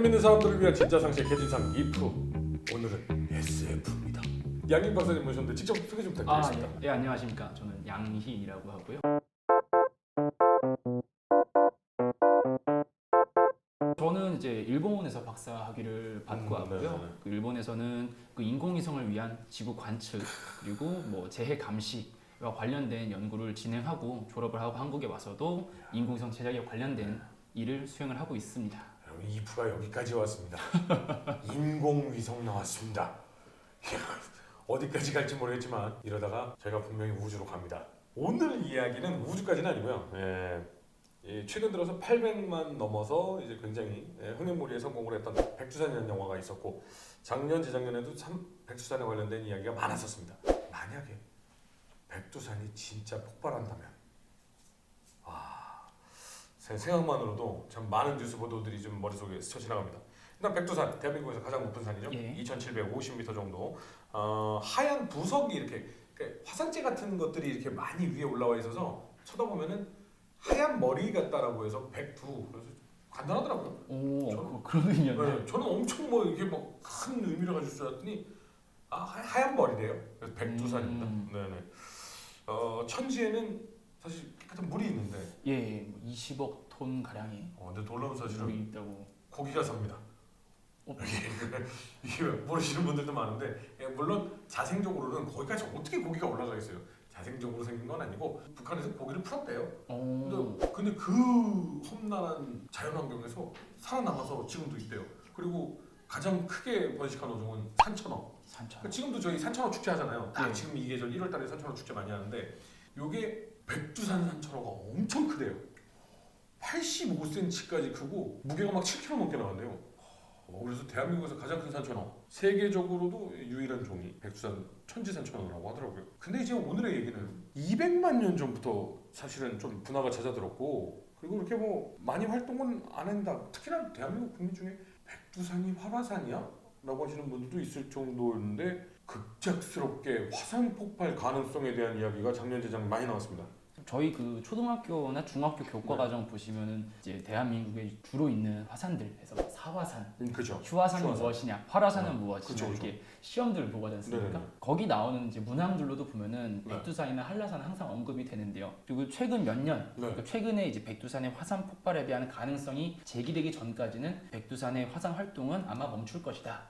재밌는 사람들을 위한 진짜 상식 개진상 2%. 오늘은 SF입니다. 양희 박사님 모셨는데 직접 소개 좀 부탁드리겠습니다. 예, 안녕하십니까. 저는 양희인이라고 하고요. 저는 이제 일본에서 박사 학위를 받고 왔고요. 네네네. 그 일본에서는 그 인공위성을 위한 지구 관측 그리고 뭐 재해 감시와 관련된 연구를 진행하고 졸업을 하고 한국에 와서도 인공위성 제작에 관련된 일을 수행을 하고 있습니다. 여러분 이프가 여기까지 왔습니다. 인공위성 나왔습니다. 이야, 어디까지 갈지 모르겠지만 이러다가 저희가 분명히 우주로 갑니다. 오늘 이야기는 우주까지는 아니고요. 최근 들어서 800만 넘어서 이제 굉장히 흥행몰이에 성공을 했던 백두산이라는 영화가 있었고 작년 재작년에도 참 백두산에 관련된 이야기가 많았었습니다. 만약에 백두산이 진짜 폭발한다면 제 생각만으로도 참 많은 뉴스 보도들이 좀 머릿속에 스쳐 지나갑니다. 일단 백두산, 대한민국에서 가장 높은 산이죠. 예. 2,750m 정도. 하얀 부석이 이렇게 화산재 같은 것들이 이렇게 많이 위에 올라와 있어서 쳐다보면은 하얀 머리 같다라고 해서 백두. 그래서 간단하더라고요. 오, 그런 의미였나요? 네, 저는 엄청 뭐 이게 뭐 큰 의미를 가질 줄 알았더니 하얀 머리래요. 그래서 백두산입니다. 네네. 천지에는 사실 깨끗한 물이 있는데 예, 20억 톤 가량의 근데 놀라운 사실은 물이 있다고. 고기가 삽니다. 이게 모르시는 분들도 많은데 물론 자생적으로는 거기까지 어떻게 고기가 올라가 있어요. 자생적으로 생긴 건 아니고 북한에서 고기를 풀었대요. 근데 그 험난한 자연환경에서 살아남아서 지금도 있대요. 그리고 가장 크게 번식한 어종은 산천어. 그러니까 지금도 저희 산천어 축제 하잖아요. 네. 지금 이 계절 1월달에 산천어 축제 많이 하는데 요게 백두산 산천어가 엄청 크대요. 85cm까지 크고 무게가 막 7kg 넘게 나간대요. 그래서 대한민국에서 가장 큰 산천어, 세계적으로도 유일한 종이 백두산 천지산천어라고 하더라고요. 근데 이제 오늘의 얘기는 200만 년 전부터 사실은 좀 분화가 잦아들었고 그리고 그렇게 뭐 많이 활동은 안 한다. 특히나 대한민국 국민 중에 백두산이 활화산이야? 라고 하시는 분들도 있을 정도였는데 급작스럽게 화산 폭발 가능성에 대한 이야기가 작년 재작 많이 나왔습니다. 저희 그 초등학교나 중학교 교과 과정 보시면은 이제 대한민국에 주로 있는 화산들에서 사화산, 그죠. 휴화산은 휴화산. 무엇이냐, 활화산은 무엇이냐 그쵸. 이렇게 시험들을 보고 하지 않습니까? 네네. 거기 나오는 이제 문항들로도 보면은 네. 백두산이나 한라산은 항상 언급이 되는데요. 그리고 최근 몇 년, 그러니까 최근에 이제 백두산의 화산 폭발에 대한 가능성이 제기되기 전까지는 백두산의 화산 활동은 아마 멈출 것이다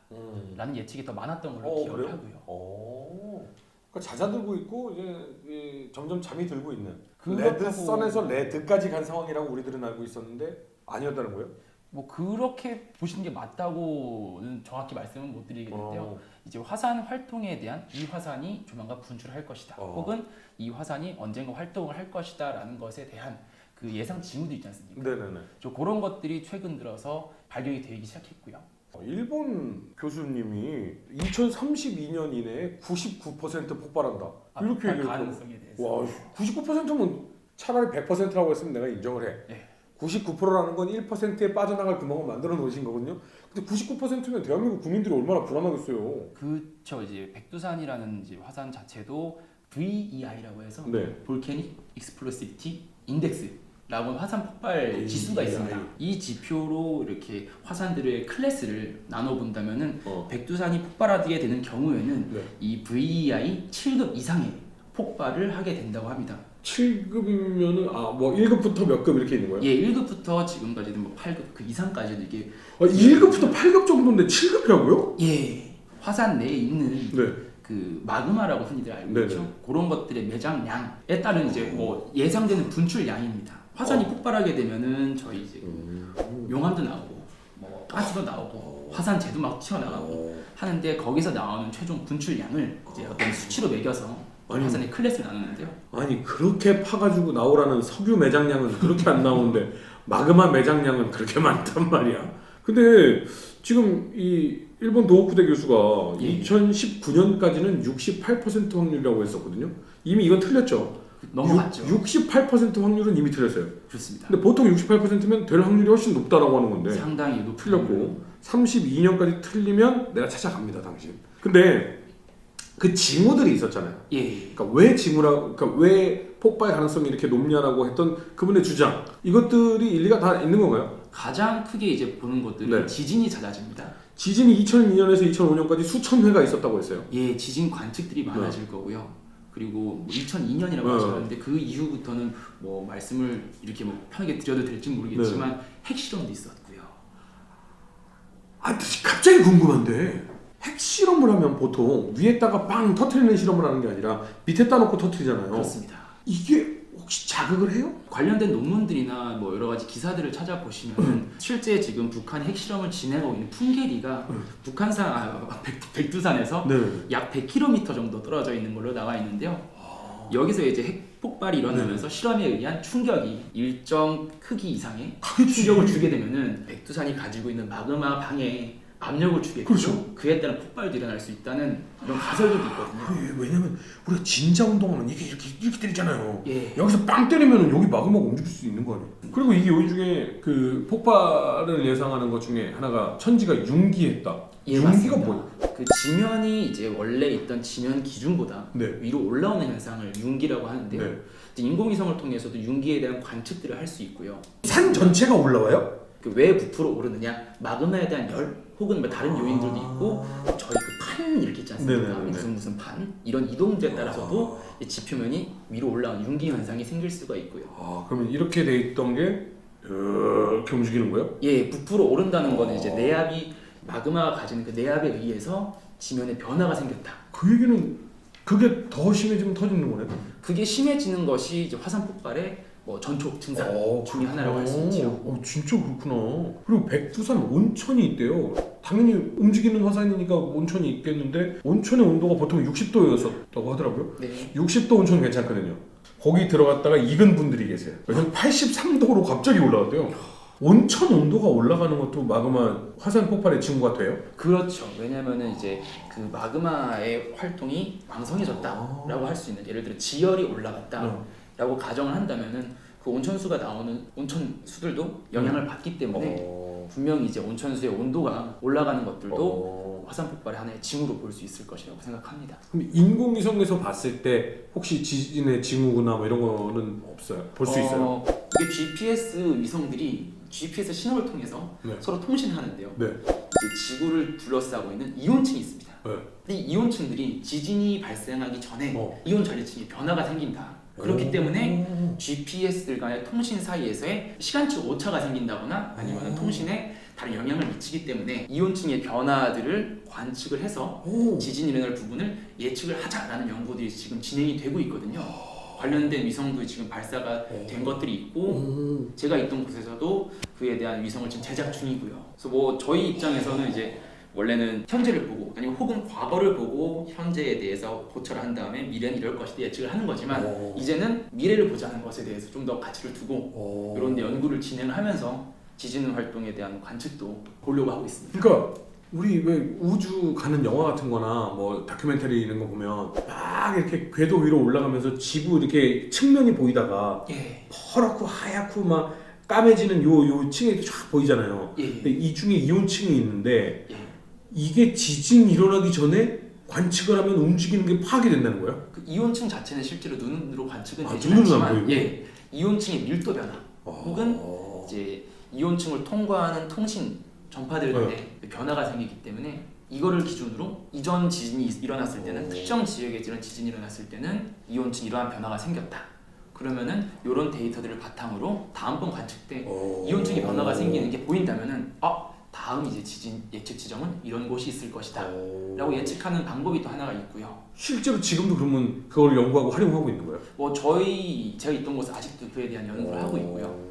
라는 예측이 더 많았던 걸로 기억을 그래요? 하고요. 그러니까 잦아들고 있고 이제 점점 잠이 들고 있는 그렇다고- 레드선에서 레드까지 간 상황이라고 우리들은 알고 있었는데 아니었다는 거예요? 뭐 그렇게 보시는 게 맞다고는 정확히 말씀은 못 드리겠는데요. 이제 화산 활동에 대한 이 화산이 조만간 분출할 것이다. 혹은 이 화산이 언젠가 활동을 할 것이다라는 것에 대한 그 예상 징후도 있지 않습니까? 네네네. 저 그런 것들이 최근 들어서 발견이 되기 시작했고요. 일본 교수님이 2032년 이내에 99% 폭발한다. 이렇게 얘기했죠. 가능성에 대해서. 와, 99%면 차라리 100%라고 했으면 내가 인정을 해. 네. 99%라는 건 1%에 빠져나갈 구멍을 만들어 놓으신 거거든요. 근데 99%면 대한민국 국민들이 얼마나 불안하겠어요. 그쵸. 이제 백두산이라는 이제 화산 자체도 VEI라고 해서 네. 볼케닉 익스플로시비티 인덱스라고 화산 폭발 지수가 있습니다. 이 지표로 이렇게 화산들의 클래스를 나눠 본다면은 백두산이 폭발하게 되는 경우에는 네. 이 VEI 7급 이상의 폭발을 하게 된다고 합니다. 7급이면은 뭐 1급부터 몇 급 이렇게 있는 거예요? 예, 1급부터 지금까지는 뭐 8급 그 이상까지도 이게 1급부터 8급 정도인데 7급이라고요? 예, 화산 내에 있는 네. 그 마그마라고 흔히들 알고 네네. 있죠. 그런 것들의 매장량에 따른 이제 뭐 예상되는 분출량입니다. 화산이 폭발하게 되면은 저희 이제 용암도 나오고 뭐 가스도 나오고 화산재도 막 튀어나가고 하는데 거기서 나오는 최종 분출량을 이제 어떤 수치로 매겨서 화산의 클래스를 나누는데요. 아니 그렇게 파가지고 나오라는 석유 매장량은 그렇게 안 나오는데 마그마 매장량은 그렇게 많단 말이야. 근데 지금 이 일본 도호쿠대 교수가 2019년까지는 68% 확률이라고 했었거든요. 이미 이건 틀렸죠. 넘어갔죠. 68% 확률은 이미 틀렸어요. 그렇습니다. 근데 보통 68%면 될 확률이 훨씬 높다라고 하는 건데 상당히 높은 틀렸고 32년까지 틀리면 내가 찾아갑니다, 당신. 근데 그 징후들이 있었잖아요. 예. 그러니까 왜 폭발 가능성이 이렇게 높냐라고 했던 그분의 주장, 이것들이 일리가 다 있는 건가요? 가장 크게 이제 보는 것들은 네. 지진이 잦아집니다. 지진이 2002년에서 2005년까지 수천 회가 있었다고 했어요. 예, 지진 관측들이 많아질 거고요. 그리고 2002년이라고 하셨는데 그 이후부터는 뭐 말씀을 이렇게 뭐 편하게 드려도 될지 모르겠지만 핵실험도 있었고요. 아, 갑자기 궁금한데 핵실험을 하면 보통 위에다가 빵 터트리는 실험을 하는 게 아니라 밑에다 놓고 터트리잖아요. 그렇습니다. 이게 혹시 자극을 해요? 관련된 논문들이나 뭐 여러 가지 기사들을 찾아보시면 실제 지금 북한이 핵실험을 진행하고 있는 풍계리가 북한산 백두산에서 네. 약 100km 정도 떨어져 있는 걸로 나와 있는데요. 여기서 이제 핵 폭발이 일어나면서 실험에 의한 충격이 일정 크기 이상의 충격을 주게 되면은 백두산이 가지고 있는 마그마 방에 압력을 주게 되고 그렇죠. 그에 따른 폭발도 일어날 수 있다는 이런 가설들도 있거든요. 왜냐면 우리가 진자 운동하면 이게 이렇게 때리잖아요. 예. 여기서 빵 때리면 여기 마그마가 움직일 수 있는 거 아니에요? 그리고 이게 여기 중에 그 폭발을 예상하는 것 중에 하나가 천지가 융기했다. 예, 융기가 맞습니다. 뭐예요? 그 지면이 이제 원래 있던 지면 기준보다 네. 위로 올라오는 현상을 융기라고 하는데요. 네. 이제 인공위성을 통해서도 융기에 대한 관측들을 할 수 있고요. 산 전체가 올라와요? 그 왜 부풀어 오르느냐? 마그마에 대한 열 혹은 뭐 다른 요인들도 있고 저희 그 판 이렇게 있지 않습니까? 네네네. 무슨 판 이런 이동도에 따라서도 이 지표면이 위로 올라온 융기 현상이 생길 수가 있고요. 아, 그러면 이렇게 돼 있던 게 이렇게 움직이는 거예요? 예, 부풀어 오른다는 거는 이제 내압이 마그마가 가지는 그 내압에 의해서 지면에 변화가 생겼다. 그 얘기는 그게 더 심해지면 터지는 거네. 그게 심해지는 것이 이제 화산 폭발의 뭐 전초 증상 중에 하나라고 할 수 있죠. 진짜 그렇구나. 그리고 백두산 온천이 있대요. 당연히 움직이는 화산이니까 온천이 있겠는데 온천의 온도가 보통 60도였었다고 하더라고요. 네. 60도 온천 괜찮거든요. 거기 들어갔다가 익은 분들이 계세요. 왜냐면 83도로 갑자기 올라왔대요. 온천 온도가 올라가는 것도 마그마 화산 폭발의 징후가 돼요? 그렇죠. 왜냐면은 이제 그 마그마의 활동이 왕성해졌다라고 할 수 있는 예를 들어 지열이 올라갔다라고 가정을 한다면은 그 온천수가 나오는 온천수들도 영향을 받기 때문에 분명히 이제 온천수의 온도가 올라가는 것들도 화산 폭발의 하나의 징후로 볼 수 있을 것이라고 생각합니다. 그럼 인공위성에서 봤을 때 혹시 지진의 징후나 뭐 이런 거는 없어요? 볼 수 있어요? 이게 GPS 위성들이 GPS 신호를 통해서 네. 서로 통신하는데요. 네. 이제 지구를 둘러싸고 있는 이온층이 있습니다. 네. 근데 이 이온층들이 지진이 발생하기 전에 이온 전리층에 변화가 생긴다. 그렇기 때문에 GPS들 간의 통신 사이에서의 시간치 오차가 생긴다거나 아니면 통신에 다른 영향을 미치기 때문에 이온층의 변화들을 관측을 해서 지진이 일어날 부분을 예측을 하자라는 연구들이 지금 진행이 되고 있거든요. 관련된 위성도 지금 발사가 된 것들이 있고 제가 있던 곳에서도 그에 대한 위성을 지금 제작 중이고요. 그래서 뭐 저희 입장에서는 이제 원래는 현재를 보고 아니면 혹은 과거를 보고 현재에 대해서 고찰을 한 다음에 미래는 이럴 것이다 예측을 하는 거지만 이제는 미래를 보자는 것에 대해서 좀 더 가치를 두고 이런 데 연구를 진행하면서 지진 활동에 대한 관측도 보려고 하고 있습니다. 그러니까 우리 왜 우주 가는 영화 같은 거나 뭐 다큐멘터리 이런 거 보면 막 이렇게 궤도 위로 올라가면서 지구 이렇게 측면이 보이다가 예. 퍼렇고 하얗고 막 까매지는 요 층이 이렇게 쫙 보이잖아요. 예. 근데 이 중에 이온층이 있는데 예. 이게 지진이 일어나기 전에 관측을 하면 움직이는 게 파악이 된다는 거예요? 그 이온층 자체는 실제로 눈으로 관측은 되지 눈으로는 안 않지만 보이고? 예. 이온층의 밀도 변화 혹은 이제 이온층을 통과하는 통신 전파들의 변화가 생기기 때문에 이거를 기준으로 이전 지진이 일어났을 때는 특정 지역에 이런 지진이 일어났을 때는 이온층 이러한 변화가 생겼다. 그러면은 이런 데이터들을 바탕으로 다음번 관측 때 이온층의 변화가 생기는 게 보인다면은 다음 이제 지진 예측 지점은 이런 곳이 있을 것이다 라고 예측하는 방법이 또 하나가 있고요. 실제로 지금도 그러면 그걸 연구하고 활용하고 있는 거예요? 뭐 제가 있던 곳은 아직도 그에 대한 연구를 하고 있고요.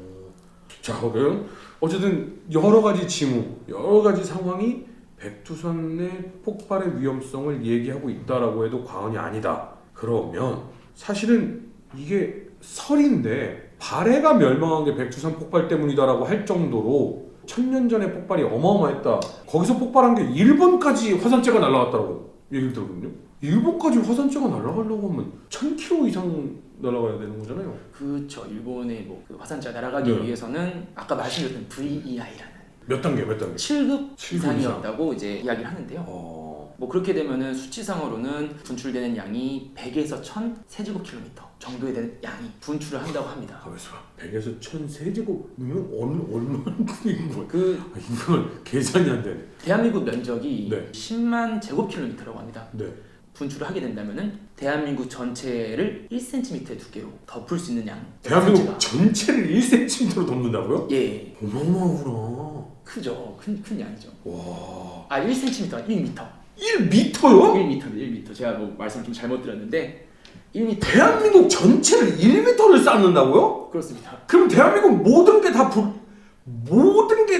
자, 그러면 어쨌든 여러 가지 징후, 여러 가지 상황이 백두산의 폭발의 위험성을 얘기하고 있다라고 해도 과언이 아니다. 그러면 사실은 이게 설인데 발해가 멸망한 게 백두산 폭발 때문이다라고 할 정도로 1000년 전에 폭발이 어마어마했다. 거기서 폭발한 게 일본까지 화산재가 날아갔다고 얘기를 들었거든요. 일본까지 화산재가 날아가려고 하면 1000km 이상 날아가야 되는 거잖아요. 그렇죠. 일본의 그 화산재가 날아가기 위해서는 아까 말씀드렸던 VEI라는 몇 단계? 7급 칠 이상이었다고 이제 이야기를 하는데요. 뭐 그렇게 되면은 수치상으로는 분출되는 양이 100에서 1000 세제곱킬로미터 정도에 되는 양이 분출을 한다고 합니다. 가만있어 봐. 100에서 1000 세제곱이면 얼마만큼인 거야? 그 이건 계산이 안 되네. 대한민국 면적이 네. 10만 제곱킬로미터라고 합니다. 네. 분출을 하게 된다면은 대한민국 전체를 1cm의 두께로 덮을 수 있는 양. 대한민국 자체가- 전체를 1cm로 덮는다고요? 예, 어마어마하구나. 크죠. 큰 양이죠. 와. 아 1cm가 1m. 1m요? 1m입니다. 제가 뭐 말씀 좀 잘못 드렸는데 1m. 대한민국 전체를 1m를 쌓는다고요? 그렇습니다. 그럼 대한민국 모든 게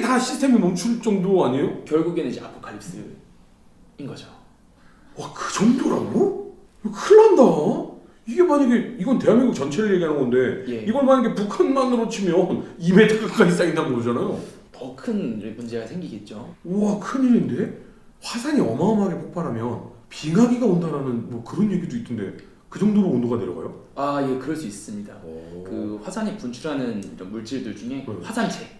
다 시스템이 멈출 정도 아니에요? 결국에는 이제 아포칼립스인 거죠. 와, 그 정도라고? 이거 큰일 난다. 이게 만약에 이건 대한민국 전체를 얘기하는 건데 예. 이걸 만약에 북한만으로 치면 2m 가까이 쌓인다고 그러잖아요. 더 큰 문제가 생기겠죠. 우와, 큰일인데? 화산이 어마어마하게 폭발하면 빙하기가 온다라는 뭐 그런 얘기도 있던데 그 정도로 온도가 내려가요? 아, 예, 그럴 수 있습니다. 오. 그 화산이 분출하는 이런 물질들 중에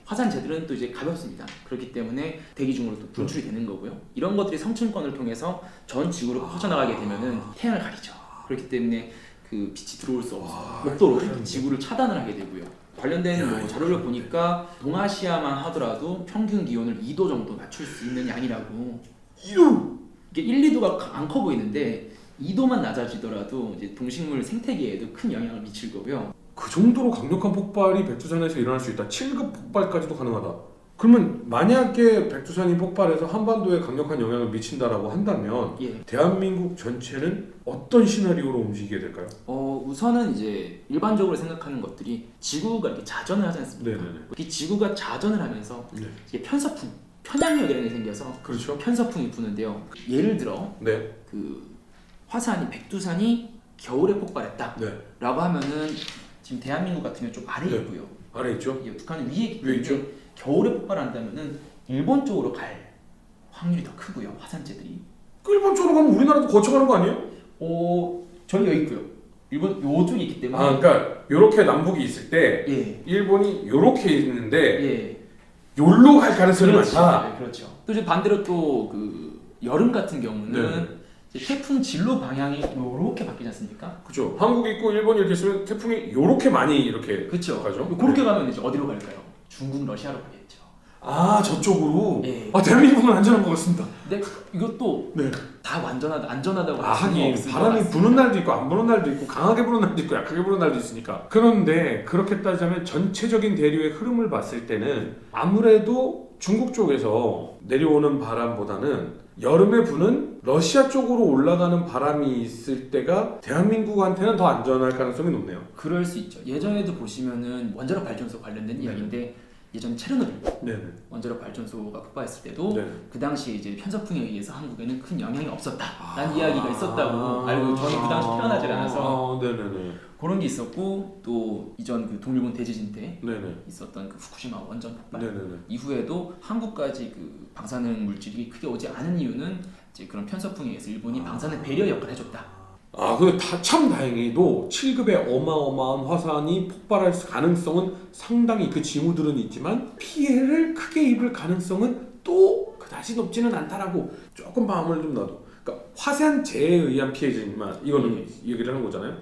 화산재들은 또 이제 가볍습니다. 그렇기 때문에 대기 중으로 또 분출이 되는 거고요. 이런 것들이 성층권을 통해서 전 지구로 퍼져나가게 되면은 태양을 가리죠. 그렇기 때문에 그 빛이 들어올 수 없도록 지구를 차단을 하게 되고요. 관련된 뭐 자료를 보니까 동아시아만 하더라도 평균 기온을 2도 정도 낮출 수 있는 양이라고. 2도? 이게 1, 2도가 안 커 보이는데 2도만 낮아지더라도 이제 동식물 생태계에도 큰 영향을 미칠 거고요. 그 정도로 강력한 폭발이 백두산에서 일어날 수 있다. 7급 폭발까지도 가능하다. 그러면 만약에 백두산이 폭발해서 한반도에 강력한 영향을 미친다라고 한다면 예. 대한민국 전체는 어떤 시나리오로 움직이게 될까요? 우선은 이제 일반적으로 생각하는 것들이 지구가 이렇게 자전을 하지 않습니까? 네네네. 이 지구가 자전을 하면서 네. 이게 편양력이라는 게 생겨서 그렇죠. 편서풍이 부는데요. 예를 들어 네. 그 백두산이 겨울에 폭발했다라고 네. 하면은 지금 대한민국 같은 경우 좀 아래에 네. 있고요. 아래 있죠. 이게 북한은 위에 있기 위에 때문에 겨울에 폭발한다면은 일본 쪽으로 갈 확률이 더 크고요. 화산재들이. 일본 쪽으로 가면 우리나라도 거쳐가는 거 아니에요? 저기 여기 있고요. 일본 요쪽에 있기 때문에. 아, 그러니까 이렇게 남북이 있을 때 예. 일본이 이렇게 있는데 예. 요로 갈 가능성이 그렇죠. 많다. 네, 그렇죠. 또 이제 반대로 또 그 여름 같은 경우는 네. 이제 태풍 진로 방향이 이렇게 바뀌지 않습니까? 그렇죠. 한국이 있고 일본이 이렇게 있으면 태풍이 이렇게 많이 이렇게 그렇죠. 가죠. 그렇게 가면 이제 어디로 갈까요? 중국, 러시아로 가겠죠. 아, 저쪽으로. 예. 아, 대한민국은 안전한 것 같습니다. 근데 이것도 네. 다 안전하다고 아, 할 수는 하긴 없을 것 바람이 같습니다. 부는 날도 있고 안 부는 날도 있고 강하게 부는 날도 있고 약하게 부는 날도 있으니까. 그런데 그렇게 따지자면 전체적인 대류의 흐름을 봤을 때는 아무래도 중국 쪽에서 내려오는 바람보다는 여름에 부는 러시아 쪽으로 올라가는 바람이 있을 때가 대한민국한테는 더 안전할 가능성이 높네요. 그럴 수 있죠. 예전에도 보시면은 원자력 발전소 관련된 이야기인데 예전 체르노빌 네네. 원자력 발전소가 폭발했을 때도 네. 그 당시에 이제 편서풍에 의해서 한국에는 큰 영향이 없었다라는 이야기가 있었다고 알고 저는 그 당시 태어나지 않아서 네네네. 그런 게 있었고 또 이전 그 동일본 대지진 때 네네. 있었던 그 후쿠시마 원전 폭발 네네네. 이후에도 한국까지 그 방사능 물질이 크게 오지 않은 이유는 이제 그런 편서풍에 의해서 일본이 방사능 배려 역할을 해줬다. 아, 근데 참 다행히도 7급의 어마어마한 화산이 폭발할 가능성은 상당히 그 징후들은 있지만 피해를 크게 입을 가능성은 또 그다지 높지는 않다라고 조금 마음을 좀 놔도. 그러니까 화산재에 의한 피해지만 이거는 얘기를 하는 거잖아요.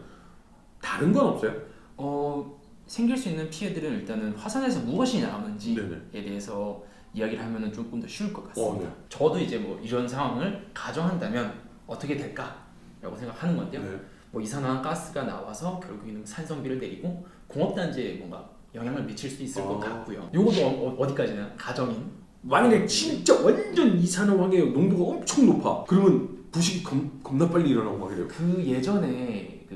다른 건 없어요? 생길 수 있는 피해들은 일단은 화산에서 무엇이 나오는지에 네네. 대해서 이야기를 하면은 조금 더 쉬울 것 같습니다. 네. 저도 이제 뭐 이런 상황을 가정한다면 어떻게 될까라고 생각하는 건데요. 네. 뭐 이산화탄 가스가 나와서 결국에는 산성비를 내리고 공업단지에 뭔가 영향을 미칠 수 있을 것 같고요. 요것도 어디까지나 가정인. 만약에 진짜 완전 이산화황의 농도가 엄청 높아. 그러면 부식이 겁나 빨리 일어나고 막 이래요. 그 예전에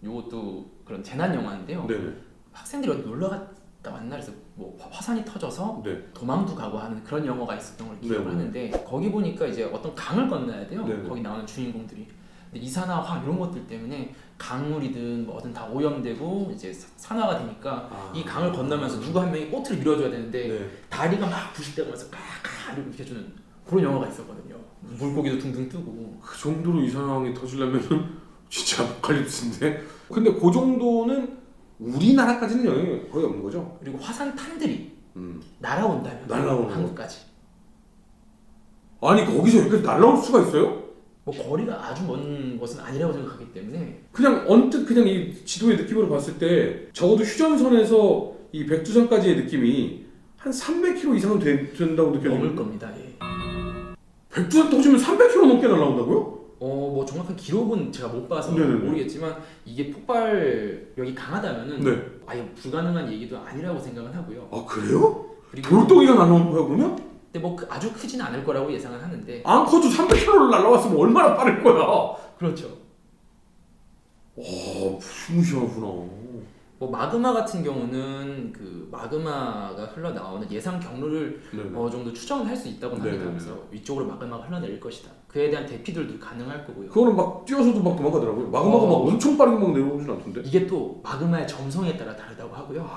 요것도 그런 재난 영화인데요. 네네. 학생들이 어디 놀러 갔다 왔나 그래서 뭐 화산이 터져서 네. 도망도 가고 하는 그런 영화가 있었던 걸 기억을 네네. 하는데 거기 보니까 이제 어떤 강을 건너야 돼요. 네네. 거기 나오는 주인공들이. 근데 이산화황 이런 것들 때문에 강물이든 뭐든 다 오염되고 이제 산화가 되니까 이 강을 건너면서 누구 한 명이 보트를 밀어줘야 되는데 네. 다리가 막 부식되면서 까까 이렇게 해주는 그런 영화가 있었거든요. 물고기도 둥둥 뜨고. 그 정도로 이산화황이 터지려면 진짜 아포칼립스인데. 근데 그 정도는 우리나라까지는 영향이 거의 없는 거죠. 그리고 화산탄들이 날아온다면 날아오는 한국까지. 아니 거기서 여기까지 날아올 수가 있어요? 뭐 거리가 아주 먼 것은 아니라고 생각하기 때문에 그냥 언뜻 그냥 이 지도의 느낌으로 봤을 때 적어도 휴전선에서 이 백두산까지의 느낌이 한 300km 이상은 된다고 넘을 느껴지는데 겁니다. 예. 백두산 터지면 300km 넘게 날아온다고요? 뭐 정확한 기록은 제가 못 봐서 네네네. 모르겠지만 이게 폭발력이 강하다면은 네. 아예 불가능한 얘기도 아니라고 생각은 하고요. 아 그래요? 그리고 돌덩이가 날아오는 거야 그러면? 근데 뭐 아주 크진 않을 거라고 예상은 하는데 앙커도 300km를 날아왔으면 얼마나 빠를 거야? 그렇죠. 와 무시무시하구나. 뭐 마그마 같은 경우는 그 마그마가 흘러나오는 예상 경로를 네네. 어느 정도 추정을 할 수 있다고 합니다. 네네네. 그래서 위쪽으로 마그마가 흘러내릴 것이다. 그에 대한 대피들도 가능할 거고요. 그거는 막 뛰어서도 막 도망가더라고요. 마그마가 막 엄청 빠르게 막 내려오진 않던데. 이게 또 마그마의 점성에 따라 다르다고 하고요.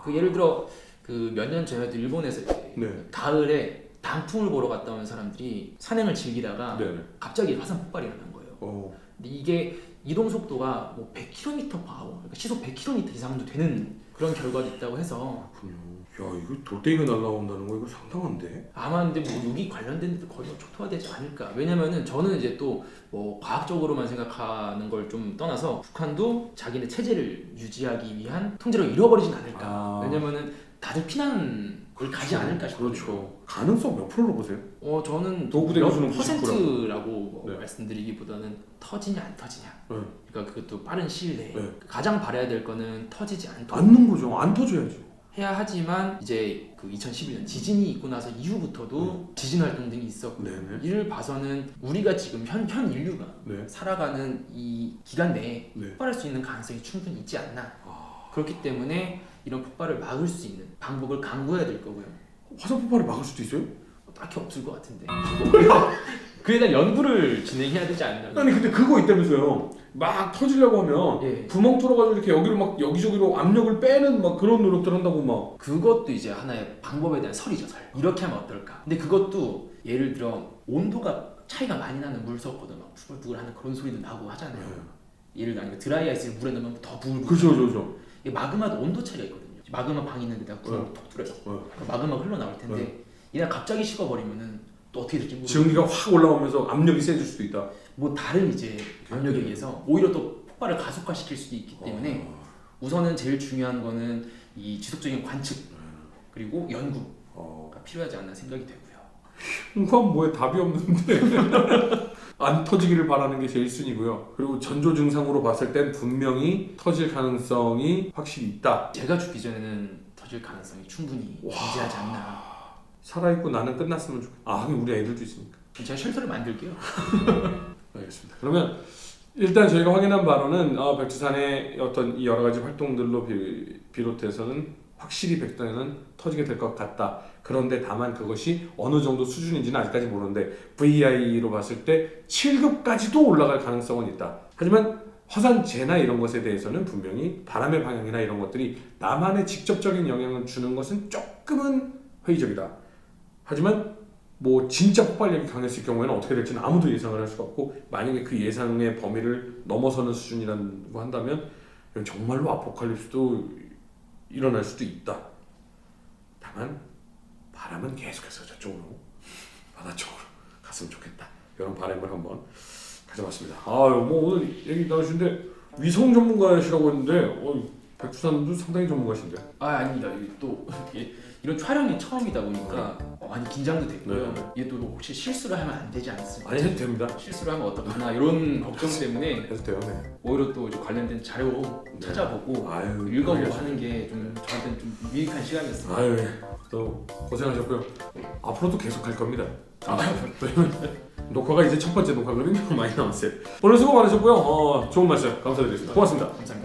그 예를 들어 그 몇 년 전에도 일본에서 이제 네. 가을에 단풍을 보러 갔다 온 사람들이 산행을 즐기다가 네네. 갑자기 화산 폭발이 일어난 거예요. 근데 이게 이동 속도가 뭐 100km/h, 그러니까 시속 100km 이상도 되는 그런 결과도 있다고 해서 그렇군요. 야 이거 돌덩이가 날아온다는 거 이거 상당한데? 아마 근데 뭐 여기 관련된 데도 거의 뭐 초토화되지 않을까. 왜냐면은 저는 이제 또 뭐 과학적으로만 생각하는 걸 좀 떠나서 북한도 자기네 체제를 유지하기 위한 통제력을 잃어버리진 않을까. 아. 왜냐면은 다들 피난을 가지 않을까 싶어요. 그렇죠. 가능성 몇 프로로 보세요? 저는 도구대 몇 교수는 퍼센트라고 뭐 네. 말씀드리기보다는 터지냐 안 터지냐. 네. 그러니까 그것도 빠른 시일 내에 네. 가장 바라야 될 거는 터지지 않도록 않는 거죠. 안 터져야지. 해야 하지만 이제 그 2011년 지진이 있고 나서 이후부터도 지진 활동 등이 있었고 네네. 이를 봐서는 우리가 지금 현 인류가 네. 살아가는 이 기간 내에 네. 폭발할 수 있는 가능성이 충분히 있지 않나. 아. 그렇기 때문에 이런 폭발을 막을 수 있는 방법을 강구해야 될 거고요. 화산 폭발을 막을 수도 있어요? 딱히 없을 것 같은데. 그에 대한 연구를 진행해야 되지 않나. 아니 근데 그거 있다면서요. 막 터지려고 하면 예. 구멍 뚫어가지고 이렇게 여기로 막 여기저기로 압력을 빼는 막 그런 노력들 한다고 막. 그것도 이제 하나의 방법에 대한 설이죠, 설. 이렇게 하면 어떨까? 근데 그것도 예를 들어 온도가 차이가 많이 나는 물속보다 막 부글부글하는 그런 소리도 나고 하잖아요. 예를 들어 아니면 드라이 아이스를 물에 넣으면 더 부글부글. 그죠, 그죠. 이 마그마도 온도 차이가 있거든요. 마그마 방 있는 데다가 구멍을 톡 뚫어요. 그럼 마그마가 흘러나올 텐데 얘가 갑자기 식어버리면은 또 어떻게 될지 모르겠어요. 증기가 확 올라오면서 압력이 세질 수도 있다. 뭐 다른 이제 압력에 의해서 오히려 또 폭발을 가속화시킬 수도 있기 때문에 우선은 제일 중요한 거는 이 지속적인 관측 그리고 연구가 필요하지 않나 생각이 되고요. 그건 뭐에 답이 없는데 안 터지기를 바라는 게 제일 순이고요. 그리고 전조 증상으로 봤을 땐 분명히 터질 가능성이 확실히 있다. 제가 죽기 전에는 터질 가능성이 충분히 존재하지 않나. 살아있고 나는 끝났으면 좋겠다. 아 하긴 우리 애들도 있으니까. 제가 쉘터를 만들게요. 알겠습니다. 그러면 일단 저희가 확인한 바로는 백두산의 어떤 이 여러 가지 활동들로 비롯해서는 확실히 백두산은 터지게 될 것 같다. 그런데 다만 그것이 어느 정도 수준인지는 아직까지 모르는데 VI로 봤을 때 7급까지도 올라갈 가능성은 있다. 하지만 화산재나 이런 것에 대해서는 분명히 바람의 방향이나 이런 것들이 남한에 직접적인 영향을 주는 것은 조금은 회의적이다. 하지만 뭐 진짜 폭발력이 강했을 경우에는 어떻게 될지는 아무도 예상을 할 수가 없고 만약에 그 예상의 범위를 넘어서는 수준이라고 한다면 이건 정말로 아포칼립스도 일어날 수도 있다. 다만 바람은 계속해서 저쪽으로 바다 쪽으로 갔으면 좋겠다. 이런 바람을 한번 가져봤습니다. 뭐 오늘 얘기 나누시는데 위성 전문가시라고 했는데 백두산도 상당히 전문가신데. 아닙니다. 이게 또 이런 촬영이 처음이다 보니까 많이 긴장도 됐고요. 이게 또 혹시 실수를 하면 안 되지 않습니까? 아니 해도 됩니다. 실수를 하면 어떡하나 이런 걱정 때문에 해도 돼요. 네. 오히려 또 이제 관련된 자료 찾아보고 아유, 읽어보고 알겠습니다. 하는 게 좀 저한테는 좀 유익한 시간이었습니다. 아유, 또 고생하셨고요. 앞으로도 계속 할 겁니다. 녹화가 이제 첫 번째 녹화거든요. 많이 남았어요. 오늘 수고 많으셨고요. 좋은 말씀 감사드리겠습니다. 고맙습니다. 감사합니다.